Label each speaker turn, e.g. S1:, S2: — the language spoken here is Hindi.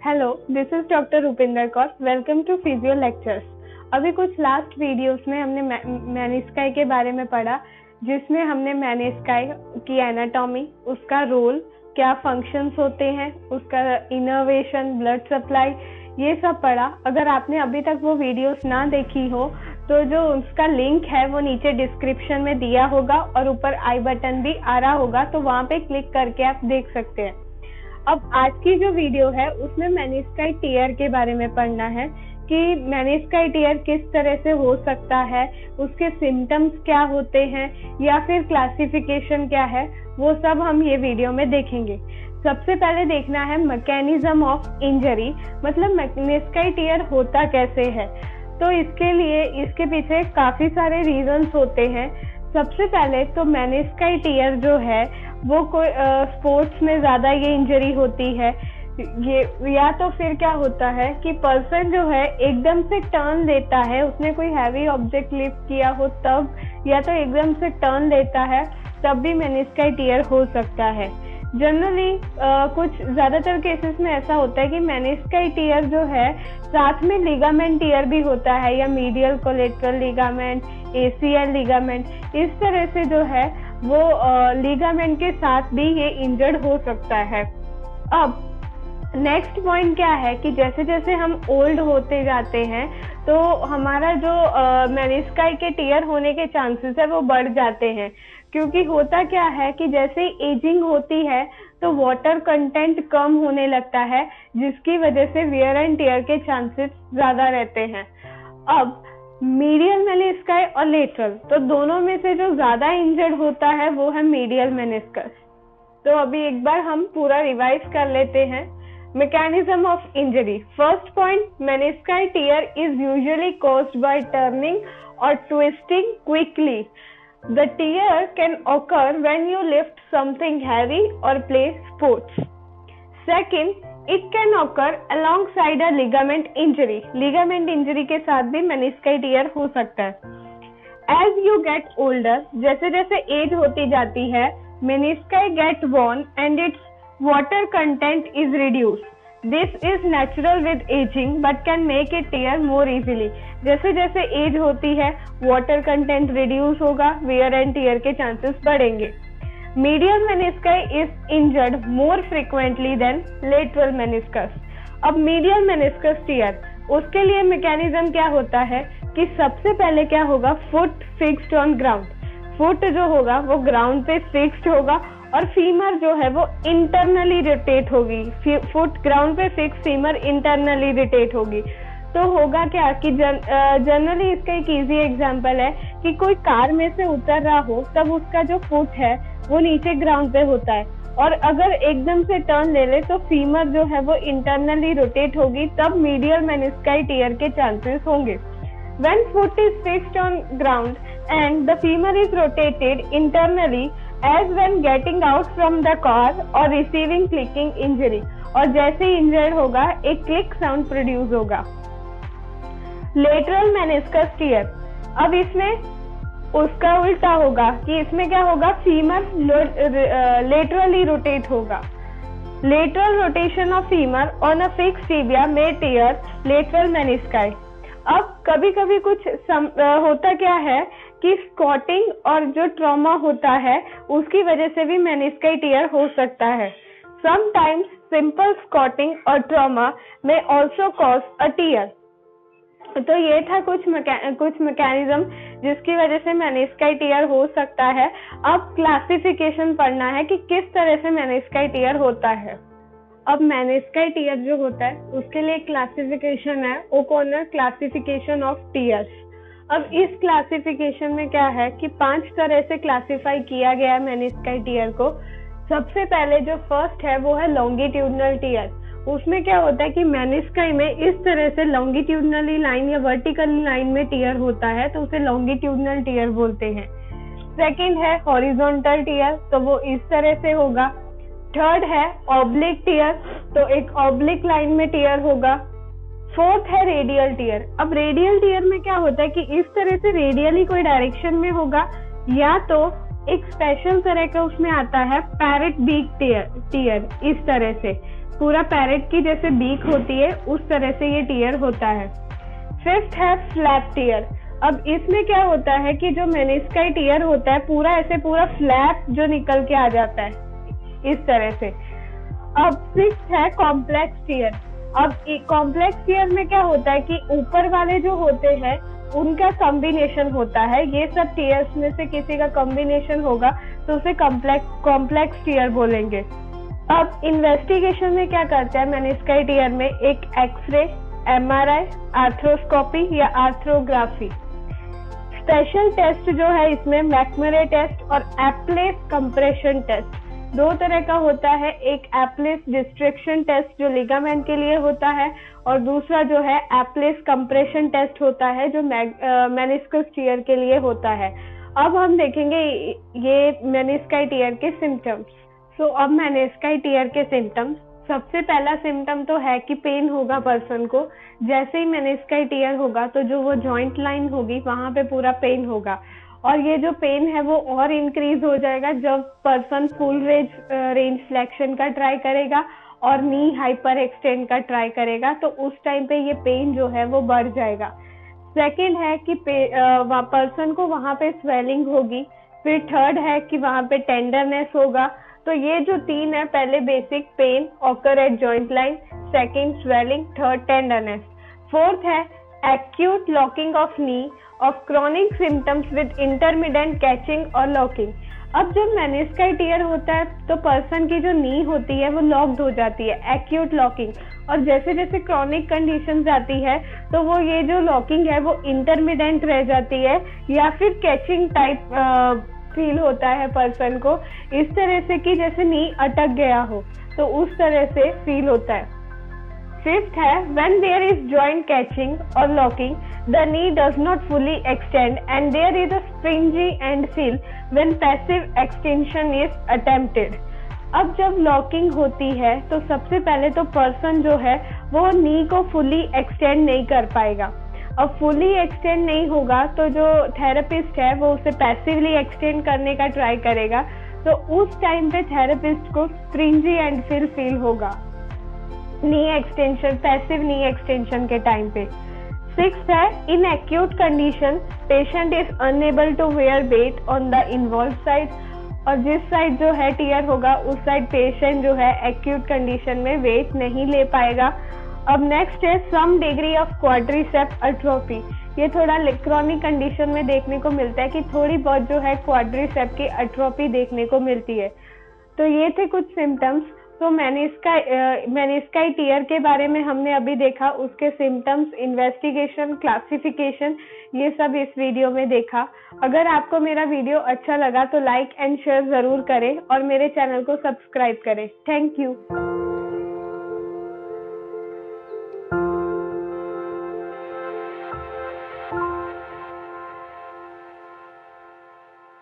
S1: Hello, this is doctor Rupinder Kaur. Welcome to physio lectures. अभी कुछ लास्ट वीडियोस में हमने मेनिस्काई के बारे में पढ़ा, जिसमें हमने मेनिस्काई की एनाटॉमी, उसका रोल, क्या फंक्शंस होते हैं, उसका इनर्वेशन, ब्लड सप्लाई, ये सब पढ़ा। अगर आपने अभी तक वो वीडियोस ना देखी हो तो जो उसका लिंक है वो नीचे डिस्क्रिप्शन में दिया होगा और ऊपर आई बटन भी आ रहा होगा, तो वहाँ पे क्लिक करके आप देख सकते हैं। अब आज की जो वीडियो है उसमें मेनिस्काई टियर के बारे में पढ़ना है कि मेनिस्काई टियर किस तरह से हो सकता है, उसके सिम्टम्स क्या होते हैं या फिर क्लासिफिकेशन क्या है, वो सब हम ये वीडियो में देखेंगे। सबसे पहले देखना है मैकेनिज्म ऑफ इंजरी, मतलब मेनिस्काई टियर होता कैसे है। तो इसके लिए इसके पीछे काफी सारे रीजंस होते हैं। सबसे पहले तो मेनिस्काई टियर जो है वो कोई स्पोर्ट्स में ज्यादा ये इंजरी होती है, ये या तो फिर क्या होता है कि पर्सन जो है एकदम से टर्न लेता है, उसने कोई हैवी ऑब्जेक्ट लिफ्ट किया हो तब, या तो एकदम से टर्न लेता है तब भी मेनिस्काई टियर हो सकता है। जनरली कुछ ज्यादातर केसेस में ऐसा होता है कि मेनिस्काई टियर जो है साथ में लिगामेंट टियर भी होता है, या medial collateral ligament, ACL ligament, इस तरह से जो है वो लिगामेंट के साथ भी ये इंजर्ड हो सकता है। अब नेक्स्ट पॉइंट क्या है कि जैसे जैसे हम ओल्ड होते जाते हैं तो हमारा जो मेनिस्काई के टियर होने के चांसेस है वो बढ़ जाते हैं, क्योंकि होता क्या है कि जैसे एजिंग होती है तो वाटर कंटेंट कम होने लगता है, जिसकी वजह से वियर एंड टियर के चांसेस ज्यादा रहते हैं। अब मीडियल मेनिस्काई और लेटरल, तो दोनों में से जो ज्यादा इंजर्ड होता है वो है मीडियल मेनिस्कस। तो अभी एक बार हम पूरा रिवाइज कर लेते हैं। Mechanism of injury. First point, menisci tear is usually caused by turning और twisting quickly. The tear can occur when you lift something heavy or play sports. Second, it can occur alongside a ligament injury. Ligament injury के साथ भी मेनिस्काई टियर हो सकता है। As you get older, जैसे जैसे एज होती जाती है, menisci get worn and its water content is reduced. This is natural with aging but can make it tear more easily. जैसे जैसे एज होती है वाटर कंटेंट रिड्यूस होगा, वेयर एंड टियर के चांसेस बढ़ेंगे। Medial menisci is injured more frequently than lateral meniscus. अब मीडियल मेनिस्कस टियर, उसके लिए मैकेनिज्म क्या होता है कि सबसे पहले क्या होगा, foot fixed on ground. Foot जो होगा वो ग्राउंड पे फिक्स्ड होगा और फीमर जो है वो इंटरनली रोटेट होगी। फुट ग्राउंड पे फिक्स, फीमर इंटरनली रोटेट होगी। तो होगा क्या कि जनरली इसका एक इजी एग्जांपल है कि कोई कार में से उतर रहा हो तब उसका जो फुट है वो नीचे ग्राउंड पे होता है, और अगर एकदम से टर्न ले ले तो फीमर जो है वो इंटरनली रोटेट होगी, तब मीडियल मेनिस्काई टियर के चांसेस होंगे। When foot is fixed on ground and the femur is rotated internally as when getting out from the car or receiving clicking injury, और जैसे इंजर्ड होगा एक क्लिक साउंड प्रोड्यूस होगा। लेटरल मेनिस्कस टियर, अब इसमें उसका उल्टा होगा कि इसमें क्या होगा, फीमर लेटरली रोटेट होगा। Lateral rotation of femur on a fixed tibia में टियर लेटरल मेनिस्काई। अब कभी कभी कुछ होता क्या है कि स्क्वाटिंग और जो ट्रॉमा होता है उसकी वजह से भी मेनिस्काई टियर हो सकता है। समटाइम्स सिंपल स्क्वाटिंग और ट्रॉमा में ऑल्सो कॉज अ टियर। तो ये था कुछ मैकेनिज्म जिसकी वजह से मेनिस्काई टियर हो सकता है। अब क्लासिफिकेशन पढ़ना है कि किस तरह से मेनिस्काई टियर होता है। अब मेनिस्काई टियर जो होता है उसके लिए क्लासिफिकेशन है ओकोनर क्लासिफिकेशन ऑफ टियर्स। अब इस क्लासिफिकेशन में क्या है कि 5 तरह से क्लासिफाई किया गया है मेनिस्काई टियर को। सबसे पहले जो फर्स्ट है वो है लॉन्गिट्यूडनल टियर। उसमें क्या होता है कि मेनिस्काई में इस तरह से लॉन्गिट्यूडनली लाइन या वर्टिकली लाइन में टियर होता है, तो उसे लॉन्गिट्यूडनल टियर बोलते हैं। सेकंड है हॉरिजॉन्टल टियर, तो वो इस तरह से होगा। थर्ड है ऑब्लिक टियर, तो एक ऑब्लिक लाइन में टियर होगा। फोर्थ है रेडियल टियर। अब रेडियल टियर में क्या होता है कि इस तरह से रेडियली कोई डायरेक्शन में होगा, या तो एक स्पेशल तरह का उसमें आता है पैरेट बीक टीयर, इस तरह से पूरा पैरेट की जैसे बीक होती है उस तरह से ये टीयर होता है। फिफ्थ है फ्लैप टीयर। अब इसमें क्या होता है कि जो मेनिस्काई टीयर होता है पूरा ऐसे पूरा फ्लैप जो निकल के आ जाता है इस तरह से। अब सिक्स्थ है कॉम्प्लेक्स टीयर। अब कॉम्प्लेक्स टीयर में क्या होता है कि ऊपर वाले जो होते हैं उनका कॉम्बिनेशन होता है, ये सब टीयर्स में से किसी का कॉम्बिनेशन होगा तो उसे कॉम्प्लेक्स टीयर बोलेंगे। अब इन्वेस्टिगेशन में क्या करते हैं मेनिस्काई टीयर में, एक एक्सरे, एमआरआई, आर्थ्रोस्कोपी या आर्थ्रोग्राफी। स्पेशल टेस्ट जो है इसमें मैकमरे टेस्ट और एप्लेस कंप्रेशन टेस्ट, दो तरह का होता है। एक एप्लेस डिस्ट्रैक्शन टेस्ट जो लिगामेंट के लिए होता है और दूसरा जो है एप्लेस कंप्रेशन टेस्ट होता है जो मेनिस्कस टीयर के लिए होता है। अब हम देखेंगे ये मेनिस्काई टीयर के सिम्टम्स। अब मेनिस्काई टीयर के सिम्टम्स, सबसे पहला सिम्टम तो है कि पेन होगा पर्सन को। जैसे ही मेनिस्काई टीयर होगा तो जो वो जॉइंट लाइन होगी वहां पे पूरा पेन होगा और ये जो पेन है वो और इंक्रीज हो जाएगा जब पर्सन फुल रेंज फ्लेक्शन का ट्राई करेगा और नी हाइपर एक्सटेंड का ट्राई करेगा, तो उस टाइम पे ये पेन जो है वो बढ़ जाएगा। सेकंड है कि पर्सन को वहां पे स्वेलिंग होगी। फिर थर्ड है कि वहां पे टेंडरनेस होगा। तो ये जो तीन है, पहले basic pain occur at joint line, second swelling, third tenderness. Fourth है acute locking of knee of chronic symptoms with intermittent catching और लॉकिंग। अब जब मेनिस्काई टीयर होता है तो पर्सन की जो नी होती है वो लॉक्ड हो जाती है, एक्यूट लॉकिंग, और जैसे जैसे क्रॉनिक कंडीशंस आती है तो वो ये जो लॉकिंग है वो इंटरमिटेंट रह जाती है या फिर कैचिंग टाइप फील होता है पर्सन को, इस तरह से कि जैसे नी अटक गया हो, तो उस तरह से फील होता है। फिफ्थ है when there is joint catching or locking, the knee does not fully extend and there is a springy end feel when passive extension is attempted. अब जब लॉकिंग होती है तो सबसे पहले तो पर्सन जो है वो नी को फुली एक्सटेंड नहीं कर पाएगा। अब फुली एक्सटेंड नहीं होगा तो जो थेरेपिस्ट है वो उसे पैसिवली एक्सटेंड करने का ट्राई करेगा, तो उस टाइम पे थेरेपिस्ट को स्प्रिंजी एंड फील होगा knee extension, passive knee extension के टाइम पे। सिक्स्थ है in acute condition patient is unable to bear weight on the involve side, और जिस साइड जो है टीयर होगा उस साइड पेशेंट जो है एक्यूट कंडीशन में वेट नहीं ले पाएगा। अब नेक्स्ट है some degree of quadriceps atrophy. ये थोड़ा क्रॉनिक कंडीशन में देखने को मिलता है कि थोड़ी बहुत जो है क्वाड्रिसेप्स की एट्रोफी देखने को मिलती है। तो ये थे कुछ सिम्टम्स। तो मेनिस्काई टीयर के बारे में हमने अभी देखा, उसके सिम्टम्स, इन्वेस्टिगेशन, क्लासिफिकेशन, ये सब इस वीडियो में देखा। अगर आपको मेरा वीडियो अच्छा लगा तो लाइक एंड शेयर जरूर करें और मेरे चैनल को सब्सक्राइब करें। Thank you.